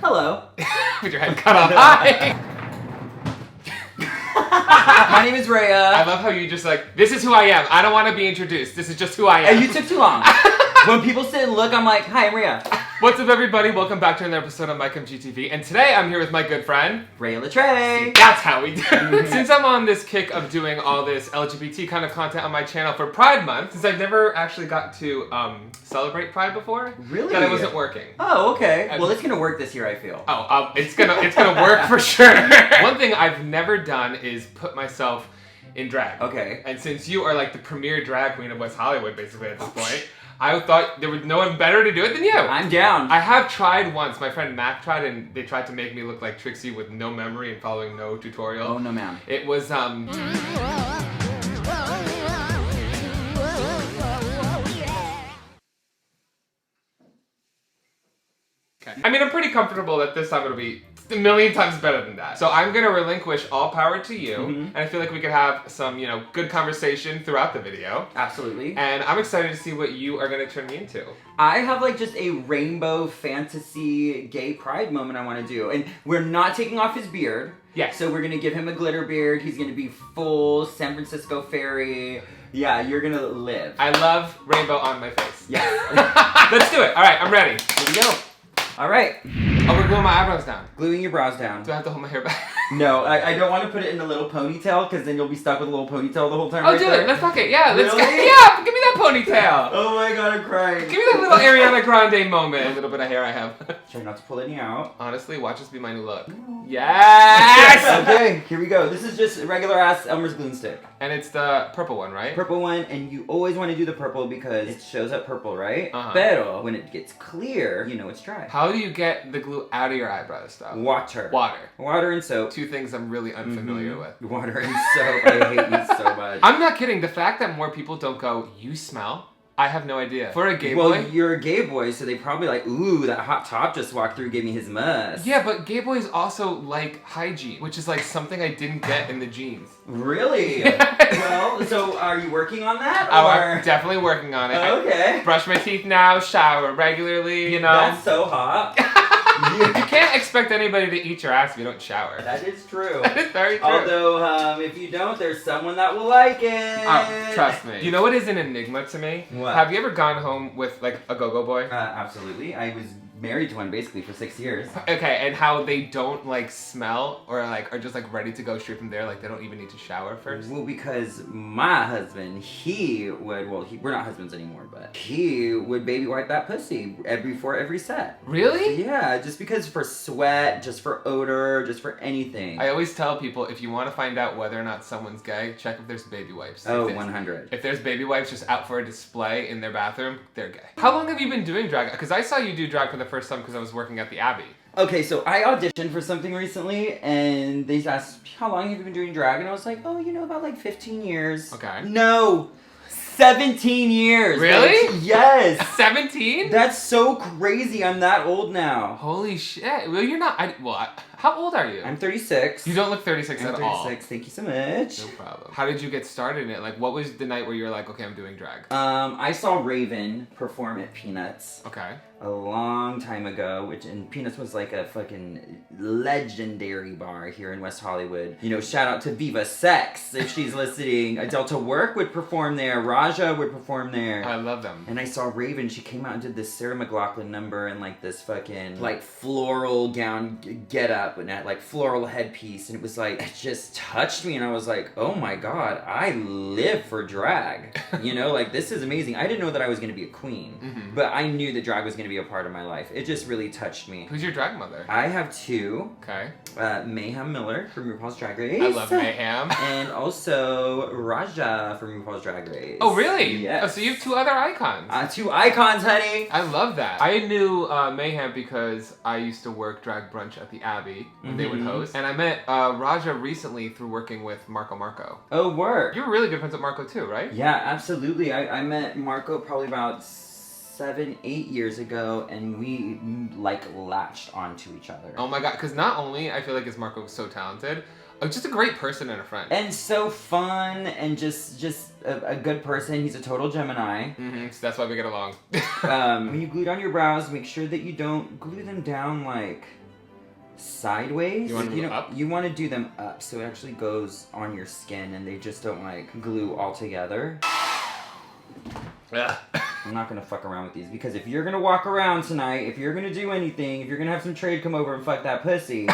Hello. With your head cut off. Hi. My name is Rhea. I love how you just like, this is who I am. I don't want to be introduced. This is just who I am. You took too long. When people sit and look, I'm like, hi, I'm Rhea. What's up, everybody? Welcome back to another episode of MikeMGTV. And today I'm here with my good friend, Rhea Litre. That's how we do it. Since I'm on this kick of doing all this LGBT kind of content on my channel for Pride Month, since I've never actually got to celebrate Pride before, Really? that I wasn't working. Oh, okay. Well, it's gonna work this year, I feel. Oh, it's gonna work for sure. One thing I've never done is put myself in drag. Okay. And since you are like the premier drag queen of West Hollywood, basically at this point, I thought there was no one better to do it than you. I'm down. I have tried once. My friend Mac tried, and they tried to make me look like Trixie with no memory and following no tutorial. Oh, no, ma'am. It was Okay. I mean, I'm pretty comfortable that this time it'll be a million times better than that. So I'm gonna relinquish all power to you, and I feel like we could have some, good conversation throughout the video. Absolutely. And I'm excited to see what you are gonna turn me into. I have like just a rainbow fantasy gay pride moment I want to do. And we're not taking off his beard. Yes. So we're gonna give him a glitter beard. He's gonna be full San Francisco fairy. Yeah, you're gonna live. I love rainbow on my face. Yeah. Let's do it. All right, I'm ready. Here we go. All right. Oh, we're gluing my eyebrows down. Gluing your brows down. Do I have to hold my hair back? No, I don't want to put it in a little ponytail because then you'll be stuck with a little ponytail the whole time. Oh, right do there. it. Let's fuck it. Yeah, let's go. Really? Yeah, give me that ponytail. Oh my god, I'm crying. Give me that little Ariana Grande moment. A little bit of hair I have. Try not to pull any out. Honestly, watch this be my new look. Yes! Okay, here we go. This is just regular ass Elmer's glue stick. And it's the purple one, right? Purple one, and you always want to do the purple because it shows up purple, right? Uh-huh. Pero when it gets clear, you know it's dry. How do you get the glue out of your eyebrows, though? Water. Water. Water and soap. Two things I'm really unfamiliar with. Water and soap. I hate you so much. I'm not kidding. The fact that more people don't go, you smell? I have no idea. For a gay boy? Well, you're a gay boy, so they probably like, ooh, that hot top just walked through, gave me his musk. Yeah, but gay boys also like hygiene, which is like something I didn't get in the genes. Really? Yes. Well, so are you working on that? Oh, or? I'm definitely working on it. Okay. I brush my teeth now, shower regularly, you know? That's so hot. You can't expect anybody to eat your ass if you don't shower. That is true. That is very true. Although, if you don't, there's someone that will like it. Trust me. You know what is an enigma to me? What? Have you ever gone home with like a go-go boy? Absolutely. I was married to one basically for 6 years. Okay, and how they don't like smell or like are just like ready to go straight from there, like they don't even need to shower first? Well, because my husband, we're not husbands anymore, but he would baby wipe that pussy before every set. Really? Yeah, just because for sweat, just for odor, just for anything. I always tell people, if you want to find out whether or not someone's gay, check if there's baby wipes. Oh, If 100. If there's baby wipes just out for a display in their bathroom, they're gay. How long have you been doing drag? Because I saw you do drag for the first time because I was working at the Abbey. Okay, so I auditioned for something recently, and they asked, how long have you been doing drag? And I was like, oh, about like 15 years. Okay. No! 17 years! Really? Like, yes! 17? That's so crazy. I'm that old now. Holy shit. Well, you're not. How old are you? I'm 36. You don't look 36 I'm at 36. all. Thank you so much. No problem. How did you get started in it? Like, what was the night where you were like, okay, I'm doing drag? I saw Raven perform at Peanuts. Okay. A long time ago, and Peanuts was like a fucking legendary bar here in West Hollywood. Shout out to Viva Sex if she's listening. Delta Work would perform there. Raja would perform there. I love them. And I saw Raven. She came out and did this Sarah McLachlan number and like this fucking like floral gown get up and that like floral headpiece, and it was like, it just touched me, and I was like, oh my god, I live for drag. Like this is amazing. I didn't know that I was gonna be a queen, but I knew that drag was gonna be a part of my life. It just really touched me. Who's your drag mother? I have two. Okay. Mayhem Miller from RuPaul's Drag Race. I love Mayhem. And also Raja from RuPaul's Drag Race. Oh, really? Yes. Oh, so you have two other icons. Two icons, honey. I love that. I knew Mayhem because I used to work drag brunch at the Abbey when they would host. And I met Raja recently through working with Marco. Oh, work. You're really good friends with Marco too, right? Yeah, absolutely. I met Marco probably about 7-8 years ago, and we like latched onto each other. Oh my god, because not only I feel like is Marco so talented, just a great person and a friend. And so fun, and just a good person. He's a total Gemini. So that's why we get along. When you glue down your brows, make sure that you don't glue them down like sideways. You want them up? You want to do them up so it actually goes on your skin and they just don't like glue all together. Yeah. I'm not gonna fuck around with these because if you're gonna walk around tonight, if you're gonna do anything, if you're gonna have some trade come over and fuck that pussy,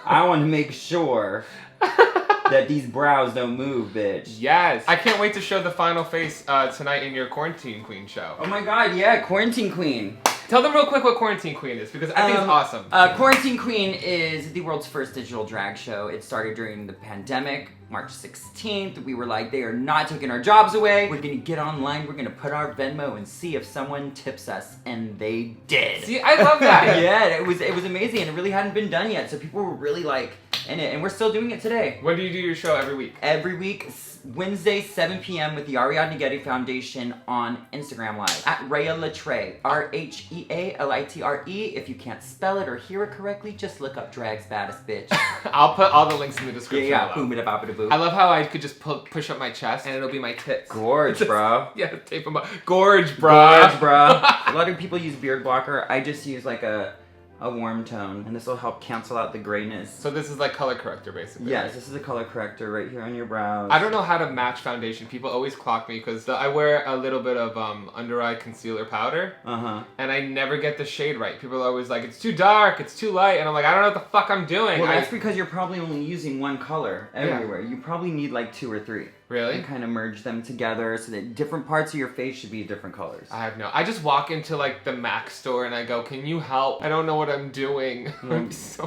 I want to make sure that these brows don't move, bitch. Yes. I can't wait to show the final face tonight in your Quarantine Queen show. Oh my god, yeah, Quarantine Queen. Tell them real quick what Quarantine Queen is, because I think it's awesome. Quarantine Queen is the world's first digital drag show. It started during the pandemic, March 16th. We were like, they are not taking our jobs away. We're gonna get online, we're gonna put our Venmo and see if someone tips us. And they did. See, I love that. Yeah, it was amazing and it really hadn't been done yet. So people were really like in it. And we're still doing it today. When do you do your show every week? Every week, Wednesday, 7 p.m. with the Ariadne Getty Foundation on Instagram Live. At Rhea Litre, R-H-E-A-L-I-T-R-E. If you can't spell it or hear it correctly, just look up Drag's Baddest Bitch. I'll put all the links in the description. Yeah, boom-a-da-bop-a-da-boo. I love how I could just push up my chest and it'll be my tits. Gorge, bro. Yeah, tape them up. Gorge, bro. Gorge, bro. A lot of people use beard blocker. I just use like a warm tone, and this will help cancel out the grayness. So this is like color corrector, basically. Yes, this is a color corrector right here on your brows. I don't know how to match foundation. People always clock me because I wear a little bit of under eye concealer powder. And I never get the shade right. People are always like, it's too dark, it's too light, and I'm like, I don't know what the fuck I'm doing. Well, that's because you're probably only using one color everywhere. Yeah. You probably need like 2 or 3. Really? And kind of merge them together so that different parts of your face should be different colors. I just walk into like the Mac store and I go, can you help? I don't know what I'm doing.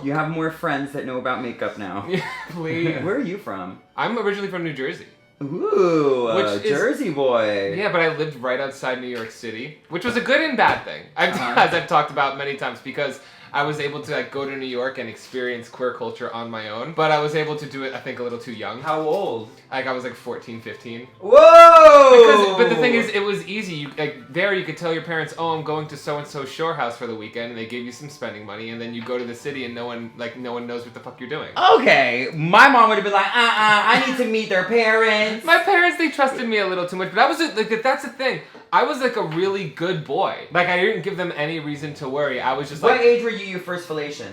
You have more friends that know about makeup now. Yeah, please. Where are you from? I'm originally from New Jersey. Ooh, Jersey boy. Yeah, but I lived right outside New York City, which was a good and bad thing, as I've talked about many times, because I was able to like go to New York and experience queer culture on my own, but I was able to do it, I think, a little too young. How old? Like I was like 14, 15. Whoa! But the thing is, it was easy. You could tell your parents, oh, I'm going to so-and-so shore house for the weekend, and they gave you some spending money, and then you go to the city and no one knows what the fuck you're doing. Okay, my mom would have been like, I need to meet their parents. My parents, they trusted me a little too much, but I was like, that's the thing. I was like a really good boy. Like I didn't give them any reason to worry. I was just like. What age were you your first fellation?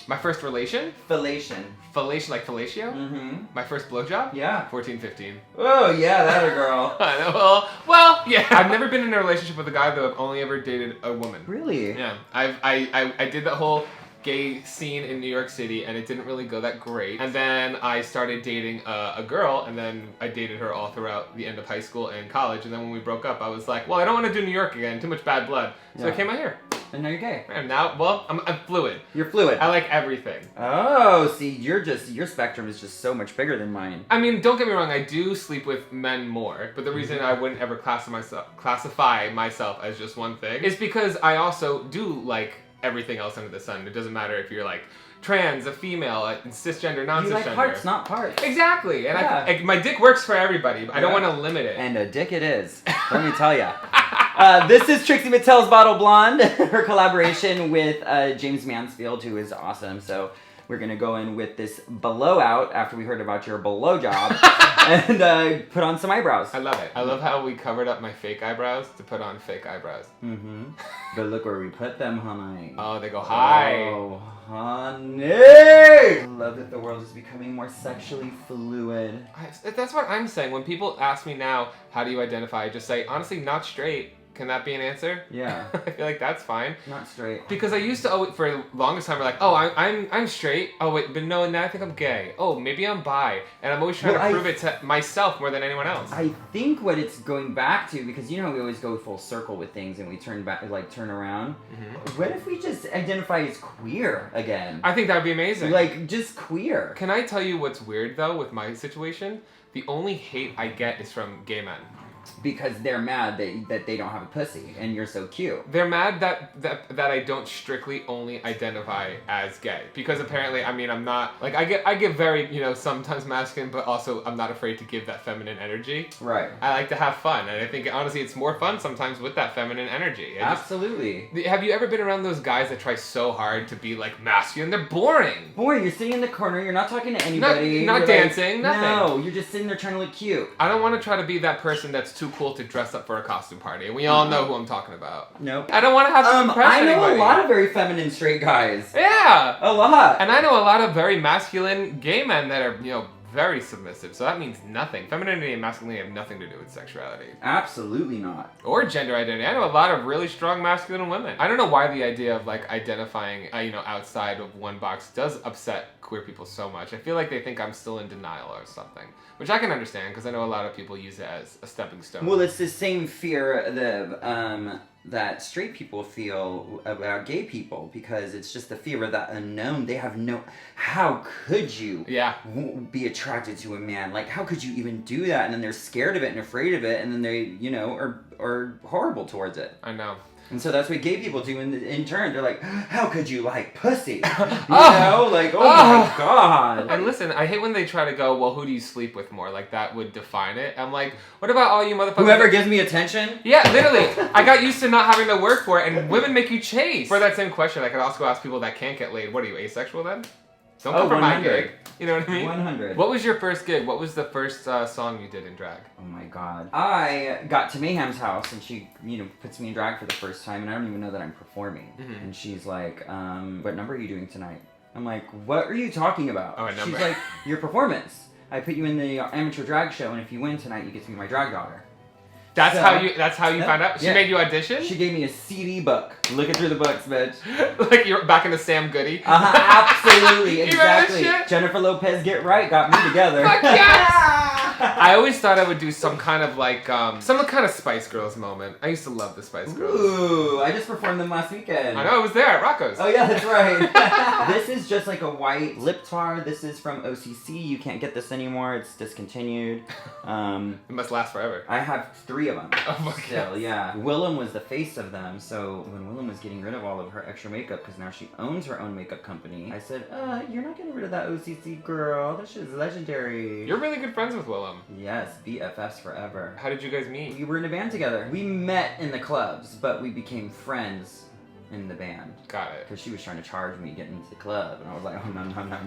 My first relation? Fellation. Fellation, like fellatio? Mm-hmm. My first blowjob? Yeah. 14, 15. Oh, yeah, that a girl. I know. Well, yeah. I've never been in a relationship with a guy, though. I've only ever dated a woman. Really? Yeah. I did that whole gay scene in New York City, and it didn't really go that great. And then I started dating a girl, and then I dated her all throughout the end of high school and college. And then when we broke up, I was like, well, I don't want to do New York again. Too much bad blood. So I came out here. And now you're gay. And now, well, I'm fluid. You're fluid. I like everything. Oh, see, your spectrum is just so much bigger than mine. I mean, don't get me wrong, I do sleep with men more, but the reason I wouldn't ever classify myself as just one thing is because I also do like everything else under the sun. It doesn't matter if you're like trans, a female, a cisgender, non-cisgender. You like hearts, not parts. Exactly. And my dick works for everybody, but I don't want to limit it. And a dick it is. Let me tell ya. This is Trixie Mattel's Bottle Blonde, her collaboration with James Mansfield, who is awesome. So we're going to go in with this blowout after we heard about your blow job and put on some eyebrows. I love it. I love how we covered up my fake eyebrows to put on fake eyebrows. Mm-hmm. But look where we put them, honey. Oh, they go high. Oh, honey. I love that the world is becoming more sexually fluid. That's what I'm saying. When people ask me now, how do you identify? I just say, honestly, not straight. Can that be an answer? Yeah. I feel like that's fine. Not straight. Because I used to always, for the longest time, we're like, oh, I'm straight. Oh wait, but no, now I think I'm gay. Oh, maybe I'm bi, and I'm always trying to prove it to myself more than anyone else. I think what it's going back to, because you know we always go full circle with things and we turn back, like turn around. Mm-hmm. What if we just identify as queer again? I think that would be amazing. Like just queer. Can I tell you what's weird though with my situation? The only hate I get is from gay men. Because they're mad that they don't have a pussy and you're so cute. They're mad that I don't strictly only identify as gay. Because apparently, I mean, I'm not, like, I get very, sometimes masculine, but also I'm not afraid to give that feminine energy. Right. I like to have fun, and I think, honestly, it's more fun sometimes with that feminine energy. Absolutely. Have you ever been around those guys that try so hard to be, like, masculine? They're boring. Boring. You're sitting in the corner, you're not talking to anybody. Not dancing, nothing. No, you're just sitting there trying to look cute. I don't want to try to be that person that's too cool to dress up for a costume party. And we all know who I'm talking about. Nope. I don't want to have to impress I know anybody. a lot of very feminine straight guys. Yeah. A lot. And I know a lot of very masculine gay men that are, very submissive. So that means nothing. Femininity and masculinity have nothing to do with sexuality. Absolutely not. Or gender identity. I know a lot of really strong masculine women. I don't know why the idea of like identifying, outside of one box does upset queer people so much. I feel like they think I'm still in denial or something, which I can understand because I know a lot of people use it as a stepping stone. Well, it's the same fear that straight people feel about gay people, because it's just the fear of that unknown. They have how could you be attracted to a man? Like, how could you even do that? And then they're scared of it and afraid of it, and then they, are horrible towards it. I know. And so that's what gay people do in turn. They're like, how could you like pussy? Oh my God. And listen, I hate when they try to go, well, who do you sleep with more? Like, that would define it. I'm like, what about all you motherfuckers? Whoever gives me attention? Yeah, literally. I got used to not having to work for it, and women make you chase. For that same question, I could also ask people that can't get laid, what are you, asexual then? Don't come for my gig. You know what I mean? 100. What was your first gig? What was the first song you did in drag? Oh my God. I got to Mayhem's house and she, puts me in drag for the first time and I don't even know that I'm performing. Mm-hmm. And she's like, what number are you doing tonight? I'm like, what are you talking about? Oh, a number. She's like, your performance. I put you in the amateur drag show and if you win tonight, you get to be my drag daughter. That's how you found out? She made you audition? She gave me a CD book. Looking through the books, bitch. Like you're back in the Sam Goody? Absolutely, exactly. You remember that shit? Jennifer Lopez, Get Right, got me together. Fuck yes! I always thought I would do some kind of like, some kind of Spice Girls moment. I used to love the Spice Girls. Ooh, I just performed them last weekend. I know, I was there at Rocco's. Oh yeah, that's right. This is just like a white lip tar. This is from OCC. You can't get this anymore. It's discontinued. It must last forever. I have 3 of them. Oh my God. Yeah. Willem was the face of them, so when Willem was getting rid of all of her extra makeup, because now she owns her own makeup company, I said, you're not getting rid of that OCC girl. That shit is legendary. You're really good friends with Willem. Yes, BFFs forever. How did you guys meet? We were in a band together. We met in the clubs, but we became friends in the band. Got it. Because she was trying to charge me getting into the club, and I was like, oh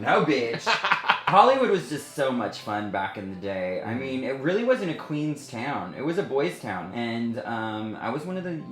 no, bitch. Hollywood was just so much fun back in the day. I mean, it really wasn't a queen's town. It was a boys' town. And I was one of the,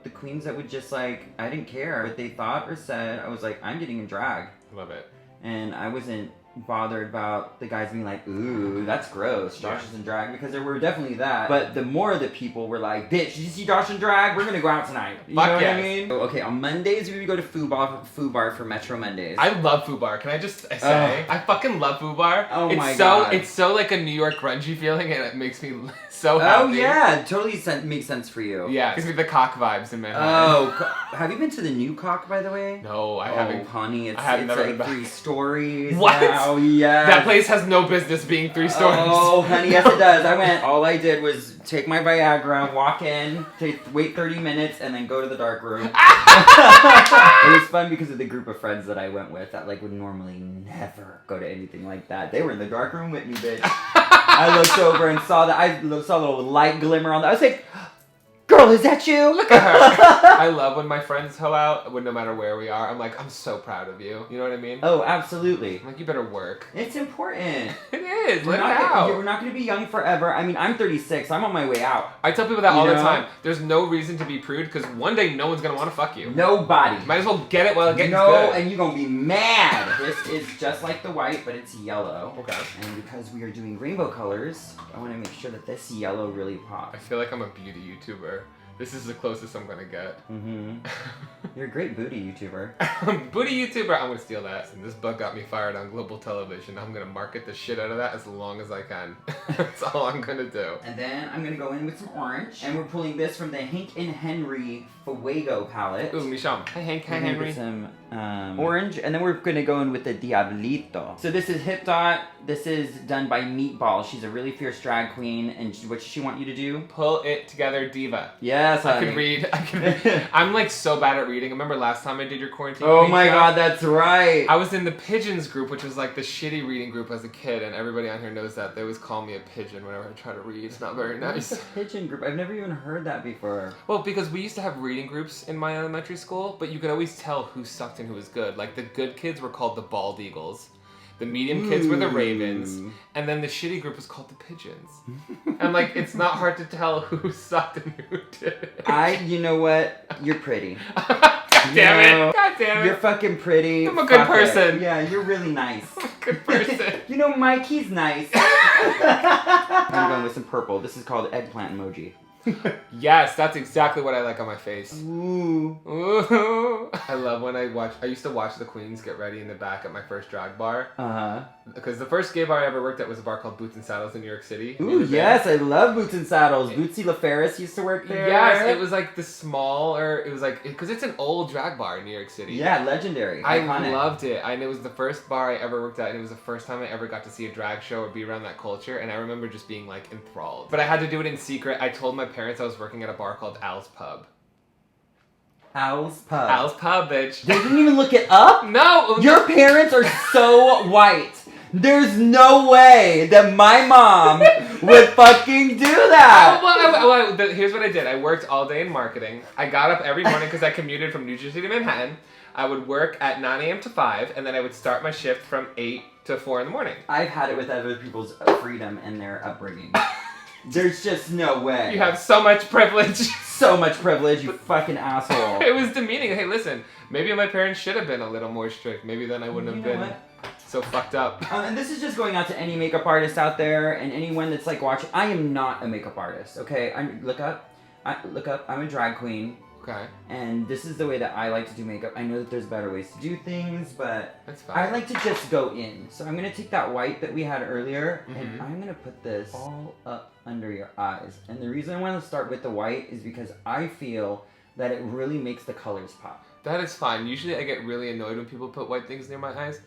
the queens that would just like, I didn't care what they thought or said. I was like, I'm getting in drag. Love it. And I wasn't bothered about the guys being like, ooh, that's gross, Josh is in drag, because there were definitely that. But the more the people were like, bitch, did you see Josh in drag? We're gonna go out tonight. You know what I mean? Okay, on Mondays we would go to Foo Bar for Metro Mondays. I love Foo Bar. Can I just say, I fucking love Foo Bar. Oh my God. It's so like a New York grungy feeling, and it makes me so happy. Oh yeah, it totally makes sense for you. Yeah, gives me the cock vibes in Manhattan. Oh, have you been to the new cock, by the way? No, I haven't. Honey, it's never like 3 stories. What? Oh yeah. That place has no business being 3 stories. Oh, honey, yes it does. I went. All I did was take my Viagra, walk in, wait 30 minutes, and then go to the dark room. It was fun because of the group of friends that I went with that like would normally never go to anything like that. They were in the dark room with me, bitch. I looked over and saw a little light glimmer on that. I was like, girl, is that you? Look at her. I love when my friends go out, no matter where we are. I'm like, I'm so proud of you. You know what I mean? Oh, absolutely. I'm like, you better work. It's important. It is. Let it out. We're not going to be young forever. I mean, I'm 36. I'm on my way out. I tell people that all the time. There's no reason to be prude because one day no one's going to want to fuck you. Nobody. Might as well get it while it gets good. No, and you're going to be mad. This is just like the white, but it's yellow. Okay. And because we are doing rainbow colors, I want to make sure that this yellow really pops. I feel like I'm a beauty YouTuber. This is the closest I'm gonna get. Mm-hmm. You're a great booty YouTuber. Booty YouTuber, I'm gonna steal that. And this bug got me fired on global television. I'm gonna market the shit out of that as long as I can. That's all I'm gonna do. And then I'm gonna go in with some orange. And we're pulling this from the Hank and Henry Fuego palette. Ooh, Michelle. Hi, Hank. Hi, Henry. Some orange. And then we're gonna go in with the Diablito. So this is Hip Dot. This is done by Meatball. She's a really fierce drag queen. And what does she want you to do? Pull it together, diva. Yes, honey. I can read. I'm like so bad at reading. Remember last time I did your quarantine? Oh my God, that's right. I was in the Pigeons group, which was like the shitty reading group as a kid, and everybody on here knows that. They always call me a pigeon whenever I try to read. It's not very nice. What's a pigeon group? I've never even heard that before. Well, because we used to have reading groups in my elementary school, but you could always tell who sucked and who was good. Like the good kids were called the bald eagles. The medium kids were the Ravens. And then the shitty group was called the Pigeons. And like, it's not hard to tell who sucked and who didn't. You know what? You're pretty. God damn it. You're fucking pretty. I'm a good person. Yeah, you're really nice. I'm a good person. You know, Mike, he's nice. I'm going with some purple. This is called eggplant emoji. Yes, that's exactly what I like on my face. Ooh. Ooh. I love when I used to watch the queens get ready in the back at my first drag bar. Because the first gay bar I ever worked at was a bar called Boots and Saddles in New York City. Ooh, yes, I love Boots and Saddles. Bootsy LaFerris used to work there. Yes, it was like the smaller, it was like, because it's an old drag bar in New York City. Yeah, legendary. I loved it. And it was the first bar I ever worked at, and it was the first time I ever got to see a drag show or be around that culture, and I remember just being like enthralled. But I had to do it in secret. I told my parents I was working at a bar called Al's Pub. Al's Pub. Al's Pub, bitch. They didn't even look it up? No! Your parents are so white. There's no way that my mom would fucking do that. Here's what I did. I worked all day in marketing. I got up every morning because I commuted from New Jersey to Manhattan. I would work at 9 a.m. to 5, and then I would start my shift from 8 to 4 in the morning. I've had it with other people's freedom and their upbringing. There's just no way. You have so much privilege. So much privilege, you fucking asshole. It was demeaning. Hey, listen, maybe my parents should have been a little more strict. Maybe then I wouldn't have been so fucked up. And this is just going out to any makeup artist out there and anyone that's like watching. I am not a makeup artist, okay? Look up. I'm a drag queen. Okay. And this is the way that I like to do makeup. I know that there's better ways to do things, but that's fine. I like to just go in. So I'm going to take that white that we had earlier, and I'm going to put this all up under your eyes. And the reason I want to start with the white is because I feel that it really makes the colors pop. That is fine. Usually I get really annoyed when people put white things near my eyes.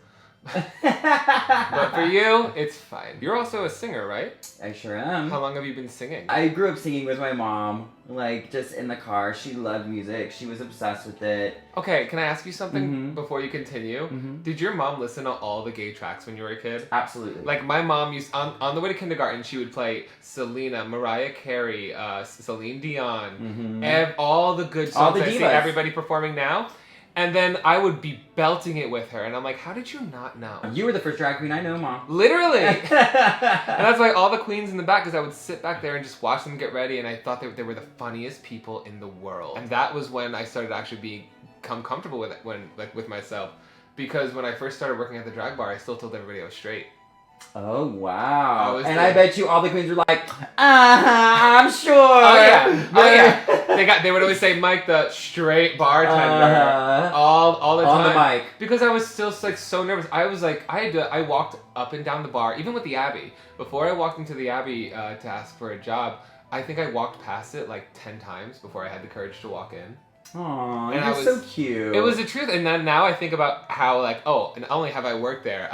But for you, it's fine. You're also a singer, right? I sure am. How long have you been singing? I grew up singing with my mom, like just in the car. She loved music. She was obsessed with it. Okay, can I ask you something before you continue? Did your mom listen to all the gay tracks when you were a kid? Absolutely. Like my mom used, on the way to kindergarten, she would play Selena, Mariah Carey, Celine Dion, all the good songs I see everybody performing now. And then I would be belting it with her. And I'm like, how did you not know? You were the first drag queen I know, Mom. Literally. And that's why all the queens in the back, because I would sit back there and just watch them get ready. And I thought they were the funniest people in the world. And that was when I started actually become comfortable with it, with myself. Because when I first started working at the drag bar, I still told everybody I was straight. Oh, wow. I bet you all the queens were like, I'm sure. Oh, yeah. Oh, yeah. They would always say, Mike, the straight bartender. All the time. On the mic. Because I was still like so nervous. I was like, I walked up and down the bar, even with the Abbey. Before I walked into the Abbey to ask for a job, I think I walked past it like 10 times before I had the courage to walk in. Aw, you're so cute. It was the truth. And then now I think about how like, oh, and not only have I worked there,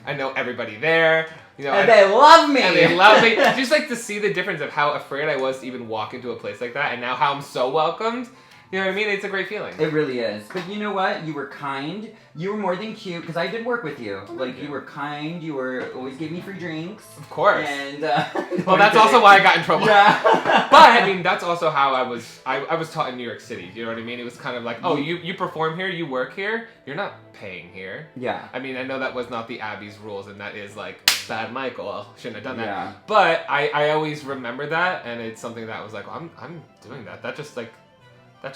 I know everybody there, you know. And they love me! And they love me. Just like to see the difference of how afraid I was to even walk into a place like that, and now how I'm so welcomed. You know what I mean? It's a great feeling. It really is. But you know what? You were kind. You were more than cute, because I did work with you. You were kind. You always gave me free drinks. Of course. And, well, that's also why I got in trouble. Yeah. But, I mean, that's also how I was taught in New York City. You know what I mean? It was kind of like, oh, you perform here, you work here, you're not paying here. Yeah. I mean, I know that was not the Abbey's rules, and that is like, bad Michael, shouldn't have done that. Yeah. But I always remember that, and it's something that was like, well, I'm doing that. That's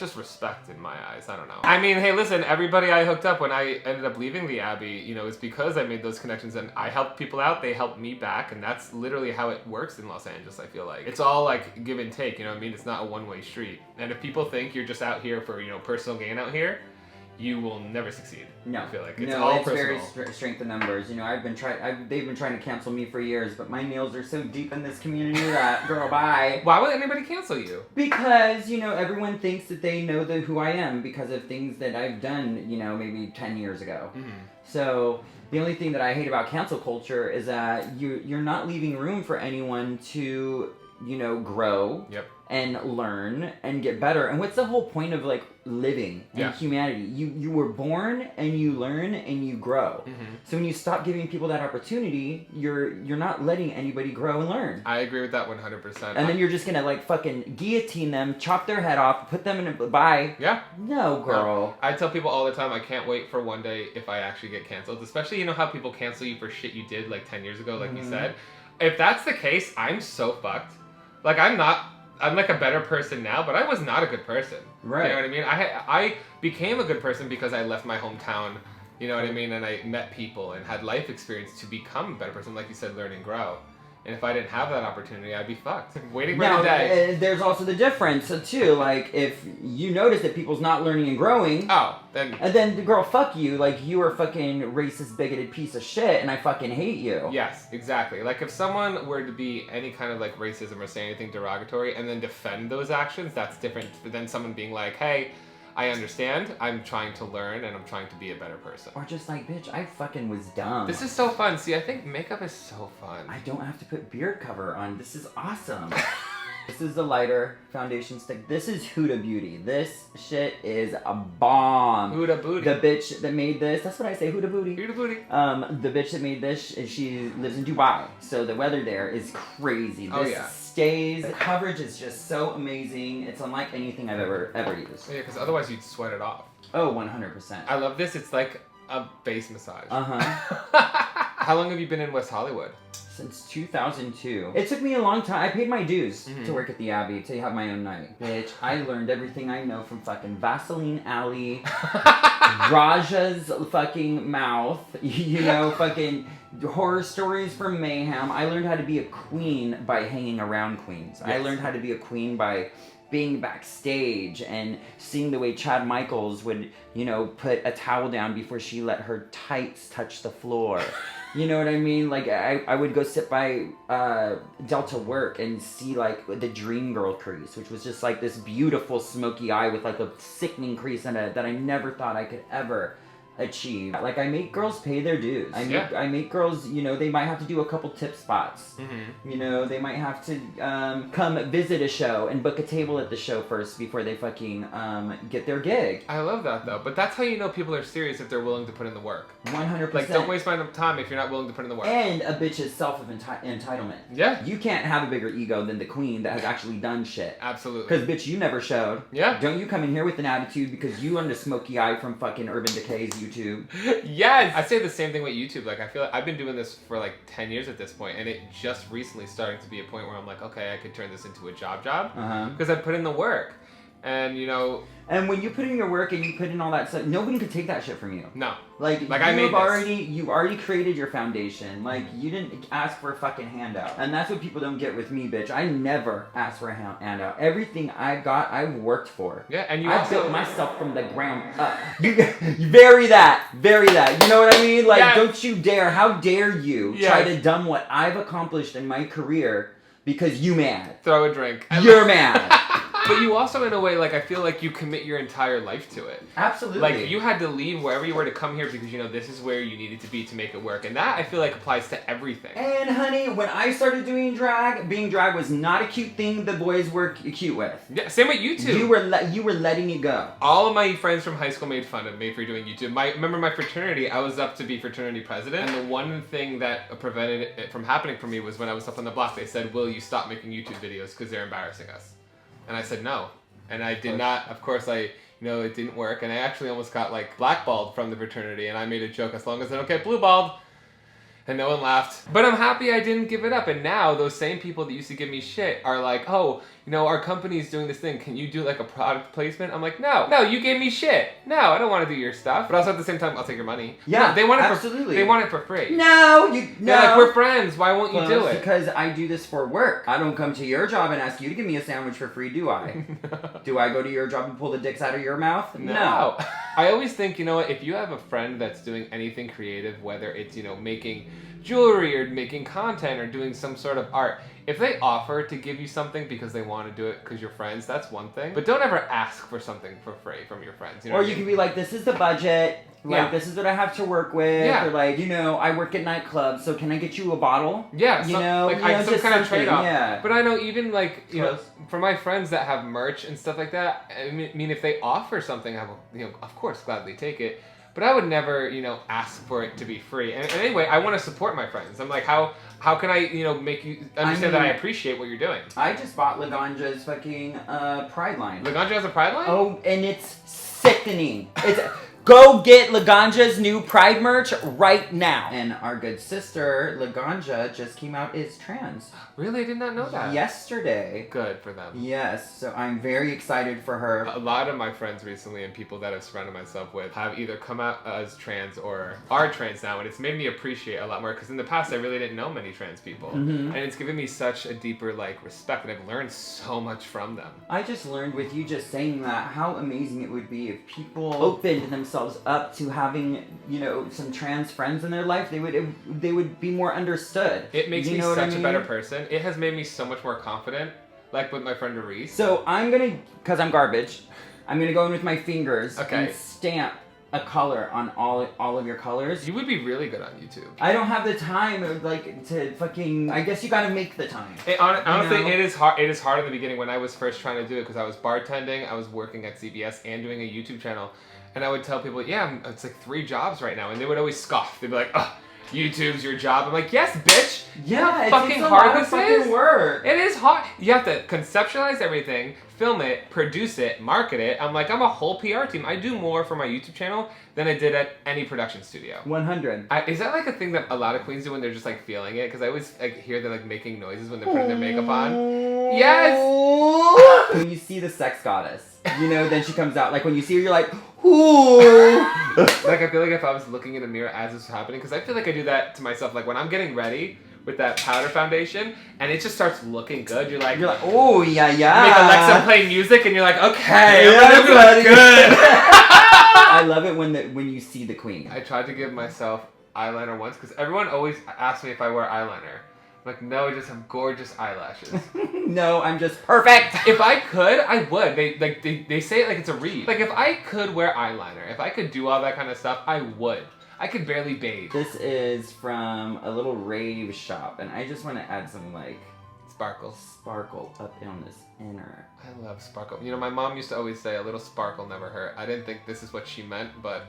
just respect in my eyes. I don't know. I mean, hey, listen, everybody I hooked up when I ended up leaving the Abbey, you know, it's because I made those connections and I helped people out, they helped me back, and that's literally how it works in Los Angeles, I feel like. It's all like give and take, you know what I mean? It's not a one-way street. And if people think you're just out here for, you know, personal gain out here, you will never succeed. No, I feel like it's all personal. Very strength in numbers. You know, they've been trying to cancel me for years, but my nails are so deep in this community that, girl, bye. Why would anybody cancel you? Because, you know, everyone thinks that they know who I am because of things that I've done, you know, maybe 10 years ago. So the only thing that I hate about cancel culture is that you're not leaving room for anyone to, you know, grow. Yep. and learn and get better. And what's the whole point of like living and humanity? You were born and you learn and you grow. So when you stop giving people that opportunity, you're not letting anybody grow and learn. I agree with that 100%. And then you're just gonna like fucking guillotine them, chop their head off, put them in a bye. Yeah. No, girl. No. I tell people all the time, I can't wait for one day if I actually get canceled. Especially, you know how people cancel you for shit you did like 10 years ago, like you said. If that's the case, I'm so fucked. Like I'm like a better person now, but I was not a good person. Right. You know what I mean? I became a good person because I left my hometown, you know what I mean? And I met people and had life experience to become a better person, like you said, learn and grow. And if I didn't have that opportunity, I'd be fucked. Waiting for the day. There's also the difference, too. Like, if you notice that people's not learning and growing... And then, girl, fuck you. Like, you are a fucking racist, bigoted piece of shit, and I fucking hate you. Yes, exactly. Like, if someone were to be any kind of, like, racism or say anything derogatory and then defend those actions, that's different than someone being like, hey... I understand. I'm trying to learn and I'm trying to be a better person. Or just like, bitch, I fucking was dumb. This is so fun. See, I think makeup is so fun. I don't have to put beard cover on. This is awesome. This is the lighter foundation stick. This is Huda Beauty. This shit is a bomb. Huda Booty. The bitch that made this, that's what I say, Huda Booty. Huda Booty. The bitch that made this, she lives in Dubai. So the weather there is crazy. This stays. The coverage is just so amazing. It's unlike anything I've ever used. Yeah, because otherwise you'd sweat it off. Oh, 100%. I love this. It's like a base massage. Uh-huh. How long have you been in West Hollywood? Since 2002. It took me a long time. I paid my dues to work at the Abbey, to have my own night. Bitch, I learned everything I know from fucking Vaseline Alley, Raja's fucking mouth, you know, fucking horror stories from Mayhem. I learned how to be a queen by hanging around queens. Yes. I learned how to be a queen by being backstage and seeing the way Chad Michaels would, you know, put a towel down before she let her tights touch the floor. You know what I mean? Like, I would go sit by Delta Work and see, like, the Dream Girl crease, which was just, like, this beautiful smoky eye with, like, a sickening crease in it that I never thought I could ever achieve. Like, I make girls pay their dues. I make girls, you know, they might have to do a couple tip spots. You know, they might have to come visit a show and book a table at the show first before they fucking get their gig. I love that, though. But that's how you know people are serious, if they're willing to put in the work. 100%. Like, don't waste my time if you're not willing to put in the work. And a bitch's self-entitlement. Yeah. You can't have a bigger ego than the queen that has actually done shit. Absolutely. Because, bitch, you never showed. Yeah. Don't you come in here with an attitude because you learned a smoky eye from fucking Urban Decay's YouTube. Yes! I say the same thing with YouTube. Like, I feel like I've been doing this for like 10 years at this point, and it just recently starting to be a point where I'm like, okay, I could turn this into a job. Because I put in the work. And, you know... And when you put in your work and you put in all that stuff, nobody could take that shit from you. No. Like you already created your foundation. Like, you didn't ask for a fucking handout. And that's what people don't get with me, bitch. I never asked for a handout. Everything I got, I worked for. Yeah, and you I built myself from the ground up. You vary that. You know what I mean? Like, don't you dare. How dare you try to dumb what I've accomplished in my career because you mad. Throw a drink. You're mad. But you also, in a way, like, I feel like you commit your entire life to it. Absolutely. Like, you had to leave wherever you were to come here because, you know, this is where you needed to be to make it work. And that, I feel like, applies to everything. And, honey, when I started doing drag, being drag was not a cute thing the boys were cute with. Yeah, same with YouTube. You were letting it go. All of my friends from high school made fun of me for doing YouTube. Remember my fraternity, I was up to be fraternity president. And the one thing that prevented it from happening for me was when I was up on the block, they said, will you stop making YouTube videos because they're embarrassing us? And I said, no. And I did not, of course, it didn't work. And I actually almost got, like, blackballed from the fraternity. And I made a joke, as long as I don't get blue-balled. And no one laughed. But I'm happy I didn't give it up. And now, those same people that used to give me shit are like, oh, you know, our company's doing this thing. Can you do, like, a product placement? I'm like, no, you gave me shit. No, I don't want to do your stuff. But also at the same time, I'll take your money. Yeah, no, they want absolutely. They want it for free. No, They're like, we're friends. Why won't you do it? Because I do this for work. I don't come to your job and ask you to give me a sandwich for free, do I? Do I go to your job and pull the dicks out of your mouth? No. I always think, you know what, if you have a friend that's doing anything creative, whether it's, you know, making jewelry or making content or doing some sort of art, if they offer to give you something because they want to do it because you're friends, that's one thing. But don't ever ask for something for free from your friends. You know or you can be like, this is the budget. Like, this is what I have to work with. Yeah. Or like, you know, I work at nightclubs, so can I get you a bottle? Yeah. You some, know, like, you know, some kind of trade-off. Yeah. But I know even like, you Close. know, for my friends that have merch and stuff like that, I mean, if they offer something, I will, you know, of course, gladly take it. But I would never, you know, ask for it to be free. And anyway, I want to support my friends. I'm like, how can I, you know, make you understand that I appreciate what you're doing? I just bought Laganja's fucking Pride line. Laganja has a Pride line? Oh, and it's sickening. It's go get Laganja's new Pride merch right now. And our good sister Laganja just came out as trans. Really? I did not know that. Yesterday. Good for them. Yes, so I'm very excited for her. A lot of my friends recently and people that I've surrounded myself with have either come out as trans or are trans now, and it's made me appreciate a lot more, because in the past I really didn't know many trans people. And it's given me such a deeper like respect, and I've learned so much from them. I just learned with you just saying that how amazing it would be if people opened themselves up to having, you know, some trans friends in their life. They would be more understood. It makes me know such a a better person. It has made me so much more confident, like with my friend Reese. So I'm gonna, because I'm garbage, I'm gonna go in with my fingers and stamp a color on all of your colors. You would be really good on YouTube. I don't have the time to fucking, I guess you gotta make the time. Honestly, it is hard. It is hard in the beginning when I was first trying to do it, because I was bartending, I was working at CBS and doing a YouTube channel. And I would tell people, yeah, it's like 3 jobs right now. And they would always scoff. They'd be like, oh, YouTube's your job. I'm like, yes, bitch. Yeah, it's fucking hard this is. Work. It is hard. You have to conceptualize everything, film it, produce it, market it. I'm like, I'm a whole PR team. I do more for my YouTube channel than I did at any production studio. 100. Is that like a thing that a lot of queens do when they're just like feeling it? Because I always like hear them like making noises when they're putting their makeup on. Yes! When you see the sex goddess, you know, then she comes out. Like when you see her, you're like, ooh. Like I feel like if I was looking in the mirror as this was happening, because I feel like I do that to myself. Like when I'm getting ready with that powder foundation and it just starts looking good, you're like, oh yeah, yeah. Make Alexa play music and you're like, okay, yeah, I'm gonna look good. I love it when you see the queen. I tried to give myself eyeliner once because everyone always asks me if I wear eyeliner. I'm like, no, I just have gorgeous eyelashes. No, I'm just perfect. If I could, I would. They say it like it's a read. Like if I could wear eyeliner, if I could do all that kind of stuff, I would. I could barely bathe. This is from a little rave shop, and I just want to add some like sparkle up on this inner. I love sparkle. You know, my mom used to always say a little sparkle never hurt. I didn't think this is what she meant, but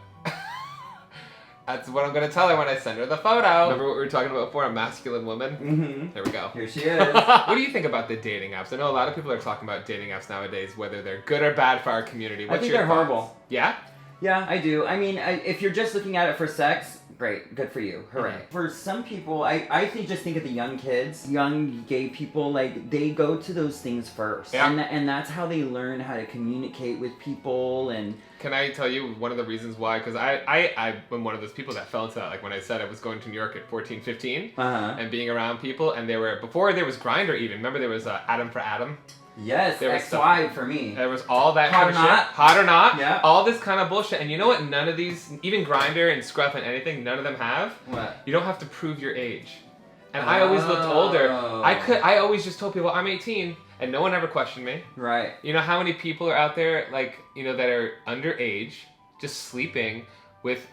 that's what I'm gonna tell her when I send her the photo. Remember what we were talking about before, a masculine woman? Mm-hmm. There we go. Here she is. What do you think about the dating apps? I know a lot of people are talking about dating apps nowadays, whether they're good or bad for our community. I think they're horrible. Yeah? Yeah, I do. I mean, if you're just looking at it for sex, great, good for you, hooray. Mm-hmm. For some people, I think just think of the young kids, young gay people, like they go to those things first, and that's how they learn how to communicate with people. And can I tell you one of the reasons why? Because I'm one of those people that fell into that. Like when I said I was going to New York at 14, 15, and being around people, and before there was Grindr even. Remember there was Adam for Adam. Yes, XY for me. There was all that Hot kind of shit. Hot or not. Yeah. All this kind of bullshit. And you know what none of these, even Grindr and Scruff and anything, none of them have? What? You don't have to prove your age. And I always looked older. I always just told people I'm 18 and no one ever questioned me. Right. You know how many people are out there like, you know, that are underage just sleeping with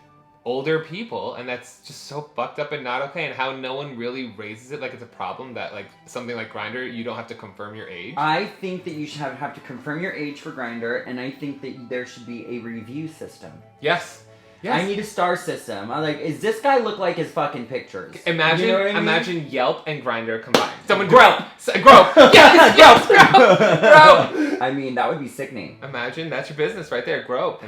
older people, and that's just so fucked up and not okay, and how no one really raises it like it's a problem that like something like Grindr you don't have to confirm your age. I think that you should have to confirm your age for Grindr, and I think that there should be a review system. Yes. Yes. I need a star system. I'm like, is this guy look like his fucking pictures? Imagine, you know what I mean? Imagine Yelp and Grindr combined. Someone grow. Yes, Yelp, grow. I mean, that would be sickening. Imagine that's your business right there. Grow.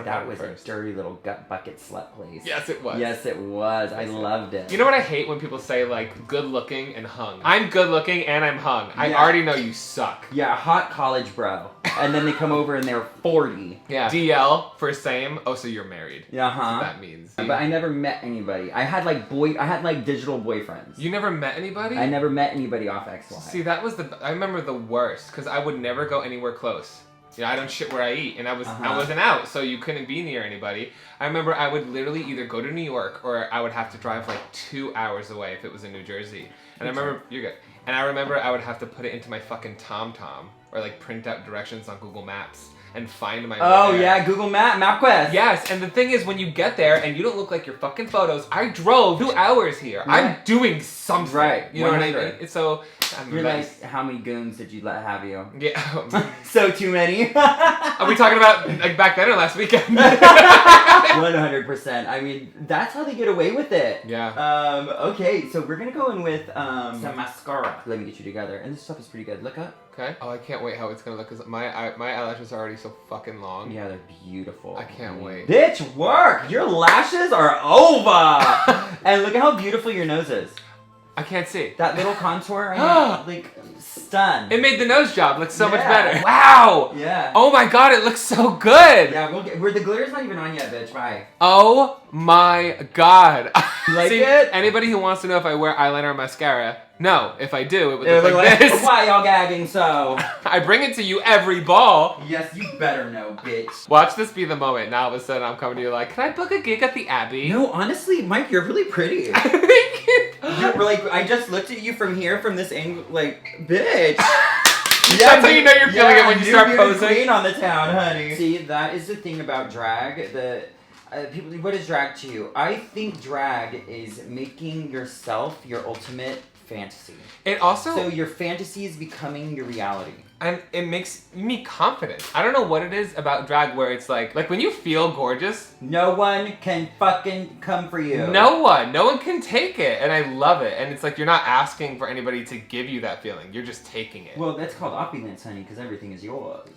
That was a dirty little gut bucket slut place. Yes, it was. Yes, it was. I loved it. You know what I hate when people say, like, good looking and hung? I'm good looking and I'm hung. Yeah. I already know you suck. Yeah, hot college bro. And then they come over and they're 40. Yeah. DL for same. Oh, so you're married. Yeah, That's what that means. But I never met anybody. I had like digital boyfriends. You never met anybody? I never met anybody off XY. See, that was I remember the worst, because I would never go anywhere close. You know, I don't shit where I eat, and I wasn't out, so you couldn't be near anybody. I remember I would literally either go to New York or I would have to drive like 2 hours away if it was in New Jersey. And I remember, you're good. And I remember I would have to put it into my fucking TomTom or like print out directions on Google Maps and find my way Oh there. yeah, Google MapQuest. Yes, and the thing is, when you get there and you don't look like your fucking photos, I drove 2 hours here. Yeah. I'm doing something. Right. You know what I 100. mean? So, I'm You're nice. like, how many goons did you let have you? Yeah. So too many. Are we talking about like back then or last weekend? 100%. I mean, that's how they get away with it. Yeah. Okay, so we're gonna go in with some mascara. Let me get you together. And this stuff is pretty good. Look up. Okay. Oh, I can't wait how it's gonna look, because my eyelashes are already so fucking long. Yeah, they're beautiful. I can't wait. Bitch, work! Your lashes are over! And look at how beautiful your nose is. I can't see. That little contour, I mean, like, stunned. It made the nose job look so much Yeah. better. Wow! Yeah. Oh my god, it looks so good! Yeah, the glitter's not even on yet, bitch. Bye. Oh my god. You like See, it? anybody who wants to know if I wear eyeliner or mascara, no. If I do, it would look like this. Why y'all gagging so? I bring it to you every ball. Yes, you better know, bitch. Watch this be the moment. Now all of a sudden I'm coming to you like, can I book a gig at the Abbey? No, honestly, Mike, you're really pretty. Thank you. You're like, I just looked at you from here, from this angle, like, bitch. That's how you know you're feeling it when you start posing. Queen on the town, honey. See, that is the thing about drag. People, what is drag to you? I think drag is making yourself your ultimate fantasy. It also... So your fantasy is becoming your reality. And it makes me confident. I don't know what it is about drag where it's like when you feel gorgeous. No one can fucking come for you. No one can take it. And I love it. And it's like you're not asking for anybody to give you that feeling. You're just taking it. Well, that's called opulence, honey, because everything is yours.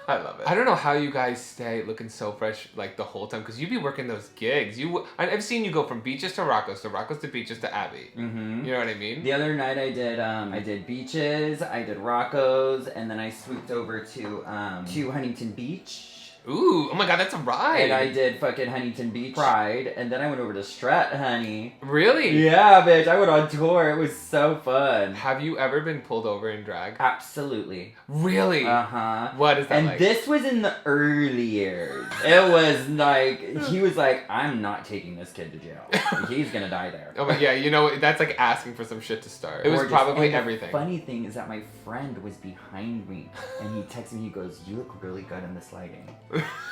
I love it. I don't know how you guys stay looking so fresh like the whole time, because you be working those gigs. I've seen you go from beaches to Rocco's to beaches to Abbey. Mm-hmm. You know what I mean? The other night I did beaches, I did Rocco's, and then I swooped over to Huntington Beach. Ooh, oh my god, that's a ride. And I did fucking Huntington Beach Pride, and then I went over to Strat, honey. Really? Yeah, bitch, I went on tour. It was so fun. Have you ever been pulled over in drag? Absolutely. Really? Uh-huh. What is that and like? This was in the early years. It was like, he was like, I'm not taking this kid to jail. He's gonna die there. Oh, but yeah, you know, that's like asking for some shit to start. It was Gorgeous. probably And everything. The funny thing is that my friend was behind me, and he texted me, he goes, you look really good in this lighting.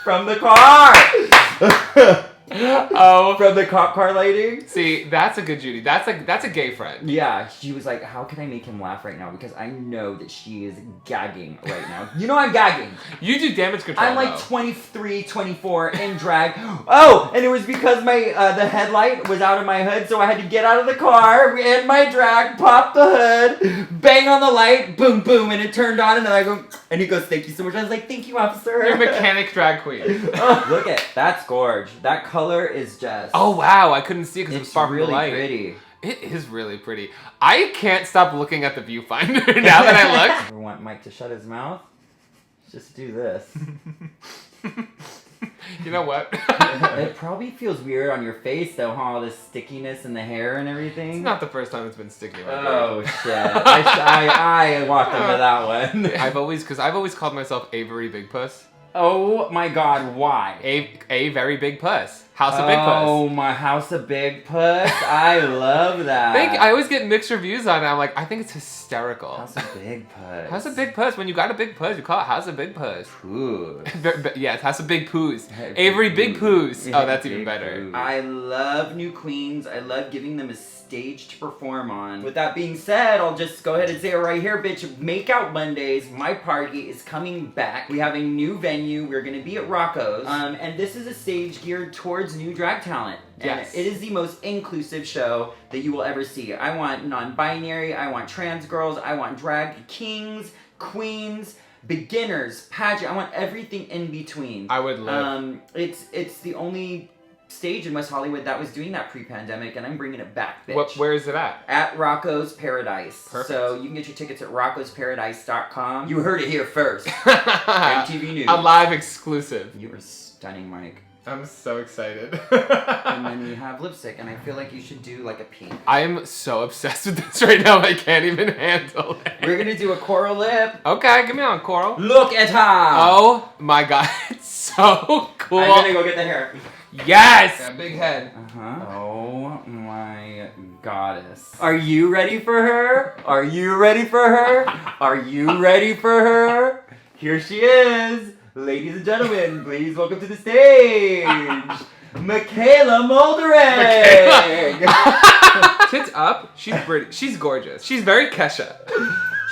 From the car! Oh. From the cop car lighting? See, that's a good Judy. That's a gay friend. Yeah, she was like, how can I make him laugh right now? Because I know that she is gagging right now. You know I'm gagging. You do damage control, I'm like though. 23, 24 in drag. Oh, and it was because my the headlight was out of my hood, so I had to get out of the car in my drag, pop the hood, bang on the light, boom, boom, and it turned on, and then I go, and he goes, thank you so much. I was like, thank you, officer. You're a mechanic drag queen. Oh, look at that's gorge. That color is just. Oh wow, I couldn't see it because it was it's far from really the light. pretty. It is really pretty. I can't stop looking at the viewfinder now that I look. Ever want Mike to shut his mouth? Just do this. You know what? It probably feels weird on your face though, huh? All this stickiness in the hair and everything. It's not the first time it's been sticky. Oh shit! I walked into that one. I've always called myself Avery Big Puss. Oh my god, why? A very big puss. House of Big Puss. Oh, my House of Big Puss. I love that. I always get mixed reviews on it. I'm like, I think it's hysterical. House of Big Puss. House of Big Puss. When you got a big puss, you call it House of Big Puss. Poos. Yes, House of Big Poos. Avery Big Poos. Oh, that's even Big better. Poos. I love new queens. I love giving them a stage to perform on. With that being said, I'll just go ahead and say it right here, bitch. Makeout Mondays, my party is coming back. We have a new venue. We're gonna be at Rocco's. And this is a stage geared towards new drag talent. Yes. And it is the most inclusive show that you will ever see. I want non-binary, I want trans girls, I want drag kings, queens, beginners, pageant. I want everything in between. I would love. It's the only stage in West Hollywood that was doing that pre-pandemic, and I'm bringing it back, bitch. Where is it at? At Rocco's Paradise. Perfect. So you can get your tickets at roccosparadise.com. You heard it here first. MTV News. A live exclusive. You were stunning, Mike. I'm so excited. And then we have lipstick, and I feel like you should do like a pink. I am so obsessed with this right now, I can't even handle it. We're gonna do a coral lip. Okay, give me on, Coral. Look at her! Oh my god, it's so cool. I'm gonna go get the hair. Yes! Yeah, big head. Uh-huh. Oh my goddess. Are you ready for her? Are you ready for her? Are you ready for her? Here she is. Ladies and gentlemen, please welcome to the stage, Michaela Moldering. Tits up. She's pretty. She's gorgeous. She's very Kesha.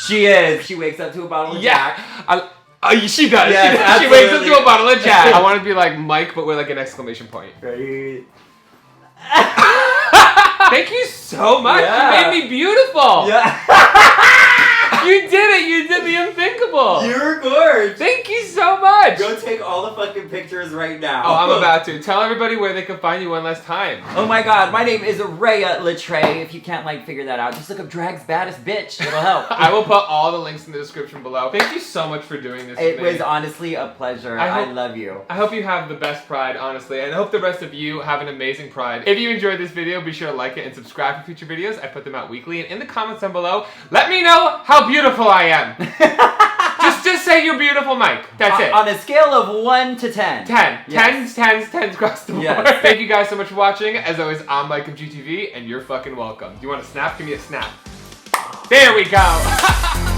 She is. She wakes up to a bottle of Jack. She does. Yes, she wakes up to a bottle of Jack. I want to be like Mike, but with like an exclamation point. Right. Thank you so much. Yeah. You made me beautiful. Yeah. You did it. You did the unthinkable. You're gorgeous. Thank you so much. Go take all the fucking pictures right now. Oh, I'm about to. Tell everybody where they can find you one last time. Oh my god, my name is Rhea Litre. If you can't like figure that out, just look up Drag's Baddest Bitch. It'll help. I will put all the links in the description below. Thank you so much for doing this. It was honestly a pleasure. I love you. I hope you have the best Pride, honestly, and I hope the rest of you have an amazing Pride. If you enjoyed this video, be sure to like it and subscribe for future videos. I put them out weekly, and in the comments down below, let me know how beautiful I am. just say you're beautiful, Mike. That's it. On a scale of 1 to 10. 10. Yes. 10s across the board. Yes. Thank you guys so much for watching. As always, I'm MikeMGTV, and you're fucking welcome. Do you want a snap? Give me a snap. There we go.